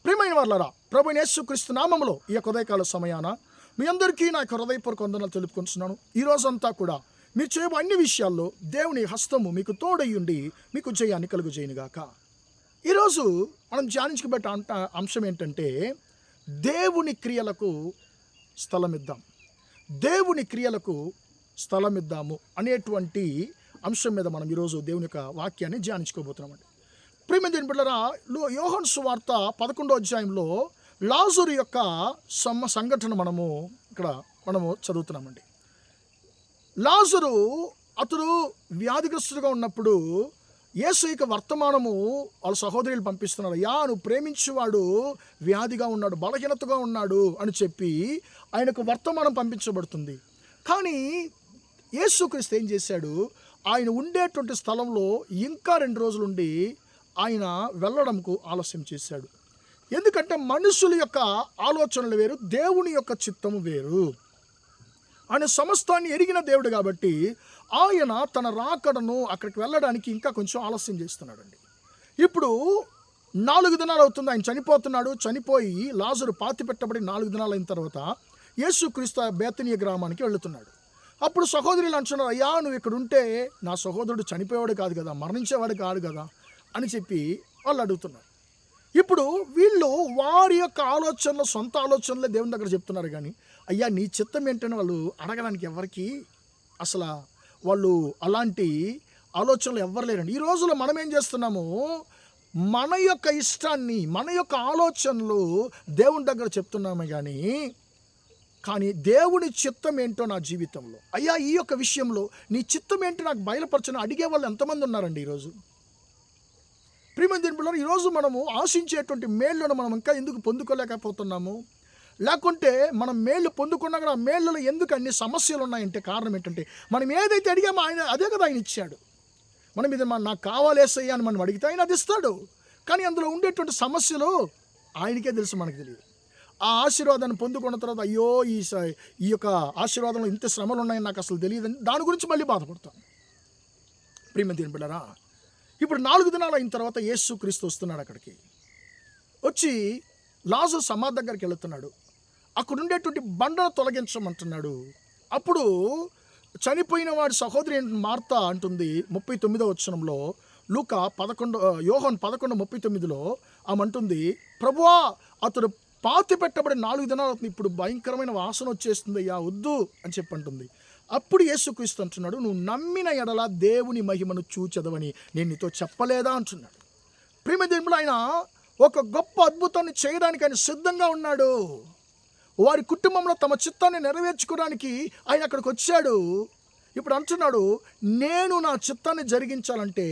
ప్రియమైన వాళ్ళారా, ప్రభువైన యేసుక్రీస్తు నామములో ఈ యొక్క ఉదయకాల సమయాన మీ అందరికీ నా యొక్క హృదయపూర్వక వందనాలు తెలుపుకుంటున్నాను. ఈ రోజంతా కూడా మీరు చేయబో అన్ని విషయాల్లో దేవుని హస్తము మీకు తోడయ్యుండి మీకు జయాన్ని కలుగజేయునుగాక. ఈరోజు మనం ధ్యానించుకోబెట్టే అంశం ఏంటంటే, దేవుని క్రియలకు స్థలమిద్దాం, దేవుని క్రియలకు స్థలమిద్దాము అనేటువంటి అంశం మీద మనం ఈరోజు దేవుని యొక్క వాక్యాన్ని ధ్యానించుకోబోతున్నామండి. ప్రియమైన దేవుని బిడ్డలారా, యోహాను సువార్త 11వ అధ్యాయంలో లాజరు యొక్క సంఘటన మనము చదువుతున్నామండి. లాజరు అతడు వ్యాధిగ్రస్తుడిగా ఉన్నప్పుడు యేసు యొక్క వర్తమానము వాళ్ళ సహోదరులు పంపిస్తున్నారు. నువ్వు ప్రేమించేవాడు వ్యాధిగా ఉన్నాడు, బలహీనతగా ఉన్నాడు అని చెప్పి ఆయనకు వర్తమానం పంపించబడుతుంది. కానీ యేసుక్రీస్తు ఏం చేశాడు, ఆయన ఉండేటువంటి స్థలంలో ఇంకా 2 రోజులుండి ఆయన వెళ్ళడంకు ఆలస్యం చేశాడు. ఎందుకంటే మనుషుల యొక్క ఆలోచనలు వేరు, దేవుని యొక్క చిత్తము వేరు. ఆయన సమస్తాన్ని ఎరిగిన దేవుడు కాబట్టి ఆయన తన రాకడను అక్కడికి వెళ్ళడానికి ఇంకా కొంచెం ఆలస్యం చేస్తున్నాడండి. ఇప్పుడు 4 దినాలు అవుతుంది, ఆయన చనిపోతున్నాడు. చనిపోయి లాజరు పాతిపెట్టబడి 4 దినాలు అయిన తర్వాత యేసుక్రీస్తు బేతనీయ గ్రామానికి వెళుతున్నాడు. అప్పుడు సహోదరులు అంటున్నారు, అయ్యా నువ్వు ఇక్కడ ఉంటే నా సహోదరుడు చనిపోయేవాడు కాదు కదా, మరణించేవాడు కాదు కదా అని చెప్పి వాళ్ళు అడుగుతున్నారు. ఇప్పుడు వీళ్ళు వారి యొక్క ఆలోచనలు, సొంత ఆలోచనలే దేవుని దగ్గర చెప్తున్నారు. కానీ అయ్యా నీ చిత్తం ఏంటని వాళ్ళు అడగడానికి ఎవరికి అసలు వాళ్ళు అలాంటి ఆలోచనలు ఎవ్వరు లేరండి. ఈ రోజుల్లో మనం ఏం చేస్తున్నాము, మన యొక్క ఇష్టాన్ని, మన యొక్క ఆలోచనలు దేవుని దగ్గర చెప్తున్నామే కానీ దేవుని చిత్తం ఏంటో నా జీవితంలో, అయ్యా ఈ యొక్క విషయంలో నీ చిత్తం ఏంటో నాకు బయలుపరచని అడిగే వాళ్ళు ఎంతమంది ఉన్నారండి ఈరోజు. ప్రియమైన దేవుని బిడ్డలారా, ఈరోజు మనము ఆశించేటువంటి మేళ్లను మనం ఇంకా ఎందుకు పొందుకోలేకపోతున్నాము? లేకుంటే మనం మేళ్ళు పొందుకున్నా కూడా ఆ మేళ్లలో ఎందుకు అన్ని సమస్యలు ఉన్నాయంటే కారణం ఏంటంటే, మనం ఏదైతే అడిగామో ఆయన అదే కదా ఆయన ఇచ్చాడు. మనం ఇది నాకు కావాలేసయ్యా అని మనం అడిగితే ఆయన అది ఇస్తాడు. కానీ అందులో ఉండేటువంటి సమస్యలు ఆయనకే తెలుసు, మనకు తెలియదు. ఆ ఆశీర్వాదాన్ని పొందుకున్న తర్వాత అయ్యో ఈ యొక్క ఆశీర్వాదంలో ఇంత శ్రమలు ఉన్నాయని నాకు అసలు తెలియదని దాని గురించి మళ్ళీ బాధపడతాం. ప్రియమైన దేవుని బిడ్డలారా, ఇప్పుడు 4 దినాలు అయిన తర్వాత యేసుక్రీస్తు వస్తున్నాడు. అక్కడికి వచ్చి లాజరు సమాధి దగ్గరికి వెళుతున్నాడు. అక్కడ ఉండేటువంటి బండను తొలగించమంటున్నాడు. అప్పుడు చనిపోయిన వాడి సహోదరి మార్తా అంటుంది 39వ వచనంలో, యోహాను 11:39లో ఆమె అంటుంది, ప్రభువా అతడు పాతి పెట్టబడి 4 దినాలు అవుతుంది, ఇప్పుడు భయంకరమైన వాసన వచ్చేస్తుంది, అయ్యా వద్దు అని చెప్పి అంటుంది. అప్పుడు యేసుక్రీస్తు అంటున్నాడు, నువ్వు నమ్మిన ఎడల దేవుని మహిమను చూచెదవని నేను నీతో చెప్పలేదా అంటున్నాడు. ప్రియమైన దేవుడు, ఆయన ఒక గొప్ప అద్భుతాన్ని చేయడానికి ఆయన సిద్ధంగా ఉన్నాడు. వారి కుటుంబంలో తమ చిత్తాన్ని నెరవేర్చుకోవడానికి ఆయన అక్కడికి వచ్చాడు. ఇప్పుడు అంటున్నాడు, నేను నా చిత్తాన్ని జరిగించాలంటే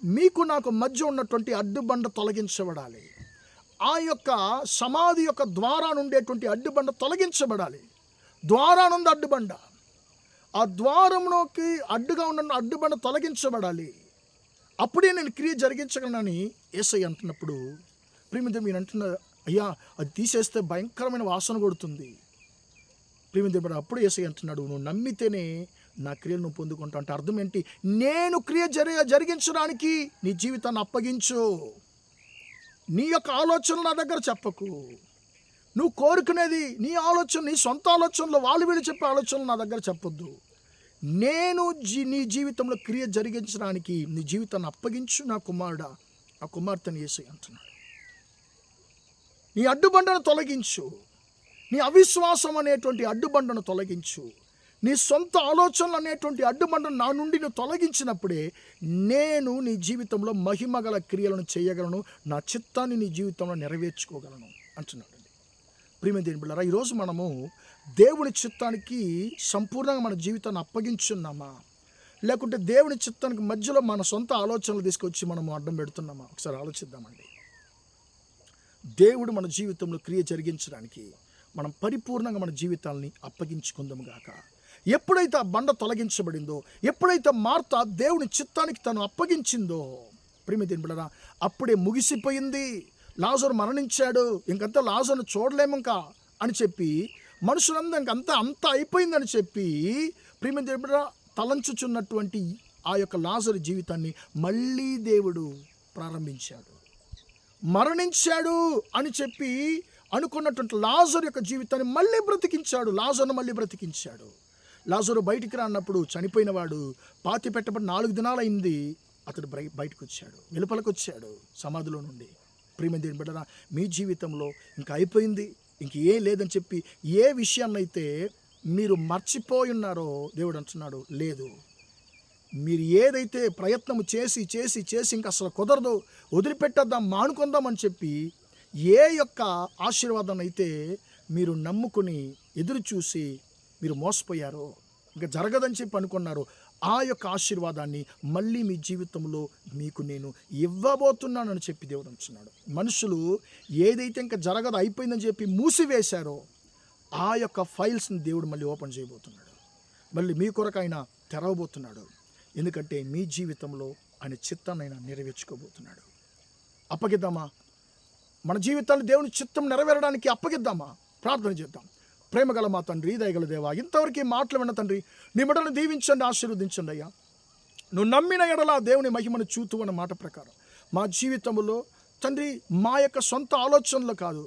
మీకు నాకు మధ్య ఉన్నటువంటి అడ్డుబండ తొలగించబడాలి. ఆ యొక్క సమాధి యొక్క ద్వారాను ఉండేటువంటి అడ్డుబండ తొలగించబడాలి. ద్వారానుంది అడ్డుబండ, ఆ ద్వారంలోకి అడ్డుగా ఉన్న అడ్డుబండ తొలగించబడాలి. అప్పుడే నేను క్రియ జరిగించగలనని యేసయ్య అంటున్నప్పుడు, ప్రియమైన మీరు అంటున్నారు, అయ్యా అది తీసేస్తే భయంకరమైన వాసన కొడుతుంది. ప్రియమైన అప్పుడు యేసయ్య అంటున్నాడు, నువ్వు నమ్మితేనే నా క్రియలు నువ్వు పొందుకుంటావు. అంటే అర్థం ఏంటి, నేను క్రియ జరిగించడానికి నీ జీవితాన్ని అప్పగించు. నీ యొక్క ఆలోచనలు నా దగ్గర చెప్పకు. నువ్వు కోరుకునేది నీ ఆలోచన, నీ సొంత ఆలోచనలు, వాళ్ళు వీళ్ళు చెప్పే ఆలోచనలు నా దగ్గర చెప్పొద్దు. నేను నీ జీవితంలో క్రియ జరిగించడానికి నీ జీవితాన్ని అప్పగించు నా కుమారుడా, నా కుమార్తెని యేసయ్య అంటున్నాడు. నీ అడ్డుబండను తొలగించు, నీ అవిశ్వాసం అనేటువంటి అడ్డుబండను తొలగించు, నీ సొంత ఆలోచనలు అనేటువంటి అడ్డుబండను నా నుండి నువ్వు తొలగించినప్పుడే నేను నీ జీవితంలో మహిమగల క్రియలను చేయగలను, నా చిత్తాన్ని నీ జీవితంలో నెరవేర్చుకోగలను అంటున్నాడు. ప్రియమైన దేవుని బిడ్డలారా, ఈరోజు మనము దేవుని చిత్తానికి సంపూర్ణంగా మన జీవితాన్ని అప్పగించున్నామా, లేకుంటే దేవుని చిత్తానికి మధ్యలో మన సొంత ఆలోచనలు తీసుకొచ్చి మనము అడ్డం పెడుతున్నామా? ఒకసారి ఆలోచిద్దామండి. దేవుడు మన జీవితంలో క్రియ జరిగించడానికి మనం పరిపూర్ణంగా మన జీవితాల్ని అప్పగించుకుందాము గాక. ఎప్పుడైతే ఆ బండ తొలగించబడిందో, ఎప్పుడైతే మార్తా దేవుని చిత్తానికి తను అప్పగించిందో, ప్రియమైన దేవుని బిడ్డలారా, అప్పుడే ముగిసిపోయింది. లాజరు మరణించాడు, ఇంకంతా లాజరును చూడలేము ఇంకా అని చెప్పి మనుషులందరూ అంతా అయిపోయిందని చెప్పి ప్రియమైన దేవుని బిడ్డలారా తలంచుచున్నటువంటి ఆ యొక్క లాజరు జీవితాన్ని మళ్ళీ దేవుడు ప్రారంభించాడు. మరణించాడు అని చెప్పి అనుకున్నటువంటి లాజరు యొక్క జీవితాన్ని మళ్ళీ బ్రతికించాడు. లాజరును మళ్ళీ బ్రతికించాడు. లాజరు బయటికి రాన్నప్పుడు చనిపోయినవాడు పాతి పెట్టబడి 4 దినాలైంది. అతడు బయటకు వచ్చాడు, వెలుపలకు వచ్చాడు సమాధిలో నుండి. ప్రియమైన దేవుని బిడ్డలారా, మీ జీవితంలో ఇంకా అయిపోయింది, ఇంక ఏం లేదని చెప్పి ఏ విషయాన్నైతే మీరు మర్చిపోయి ఉన్నారో దేవుడు అంటున్నాడు, లేదు, మీరు ఏదైతే ప్రయత్నం చేసి చేసి చేసి ఇంకా అసలు కుదరదు, వదిలిపెట్టేద్దాం, మానుకుందామని చెప్పి ఏ యొక్క ఆశీర్వాదాన్ని అయితే మీరు నమ్ముకుని ఎదురు చూసి మీరు మోసపోయారో, ఇంకా జరగదని చెప్పి అనుకున్నారు, ఆ యొక్క ఆశీర్వాదాన్ని మళ్ళీ మీ జీవితంలో మీకు నేను ఇవ్వబోతున్నానని చెప్పి దేవుడు అంటున్నాడు. మనుషులు ఏదైతే ఇంకా జరగదు, అయిపోయిందని చెప్పి మూసివేశారో ఆ యొక్క ఫైల్స్ని దేవుడు మళ్ళీ ఓపెన్ చేయబోతున్నాడు. మళ్ళీ మీ కొరకు ఆయన తెరవబోతున్నాడు. ఎందుకంటే మీ జీవితంలో ఆయన చిత్తాన్ని ఆయన నెరవేర్చుకోబోతున్నాడు. అప్పగిద్దామా? మన జీవితాన్ని దేవుని చిత్తం నెరవేరడానికి అప్పగిద్దామా? ప్రార్థన చేద్దాం. ప్రేమగల మా తండ్రి, దయగల దేవా, ఇంతవరకు మాటలు విన్న తండ్రి, నీ బిడ్డలను దీవించండి, ఆశీర్వదించండి అయ్యా. నువ్వు నమ్మిన ఎడల దేవుని మహిమను చూతూ అన్న మాట ప్రకారం మా జీవితంలో తండ్రి మా యొక్క సొంత ఆలోచనలు కాదు,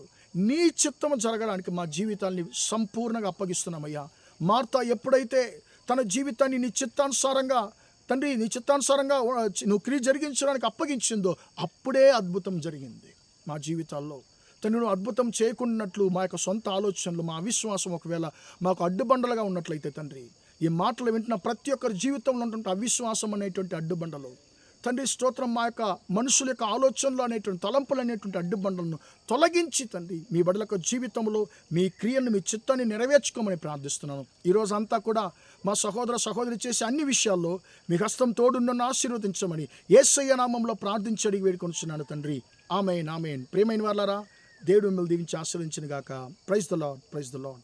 నీ చిత్తము జరగడానికి మా జీవితాన్ని సంపూర్ణంగా అప్పగిస్తున్నామయ్యా. మార్తా ఎప్పుడైతే తన జీవితాన్ని నీ చిత్తానుసారంగా తండ్రి, నీ చిత్తానుసారంగా నువ్వు క్రియ జరిగించడానికి అప్పగించిందో అప్పుడే అద్భుతం జరిగింది మా జీవితాల్లో. తండ్రి, నువ్వు అద్భుతం చేయకున్నట్లు మా యొక్క సొంత ఆలోచనలు, మా అవిశ్వాసం ఒకవేళ మాకు అడ్డుబండలుగా ఉన్నట్లయితే తండ్రి, ఈ మాటలు వింటున్న ప్రతి ఒక్కరి జీవితంలో ఉన్నటువంటి అవిశ్వాసం అనేటువంటి అడ్డుబండలు తండ్రి, స్తోత్రం, మా యొక్క మనుషుల యొక్క ఆలోచనలు అనేటువంటి తలంపులు అనేటువంటి అడ్డుబండలను తొలగించి తండ్రి, మీ బిడ్డల జీవితంలో మీ క్రియను, మీ చిత్తాన్ని నెరవేర్చుకోమని ప్రార్థిస్తున్నాను. ఈరోజు అంతా కూడా మా సహోదర సహోదరి చేసే అన్ని విషయాల్లో మీ హస్తం తోడున్న ఆశీర్వదించమని యేసయ్య నామంలో ప్రార్థించి అడిగి వేడుకొనిచున్నాను తండ్రి. ఆమేన్, ఆమేన్. ప్రియమైన వారలారా, దేవుడు మిమ్మల్ని దీవించి ఆశీర్వదించును గాక. Praise the lord, praise the lord.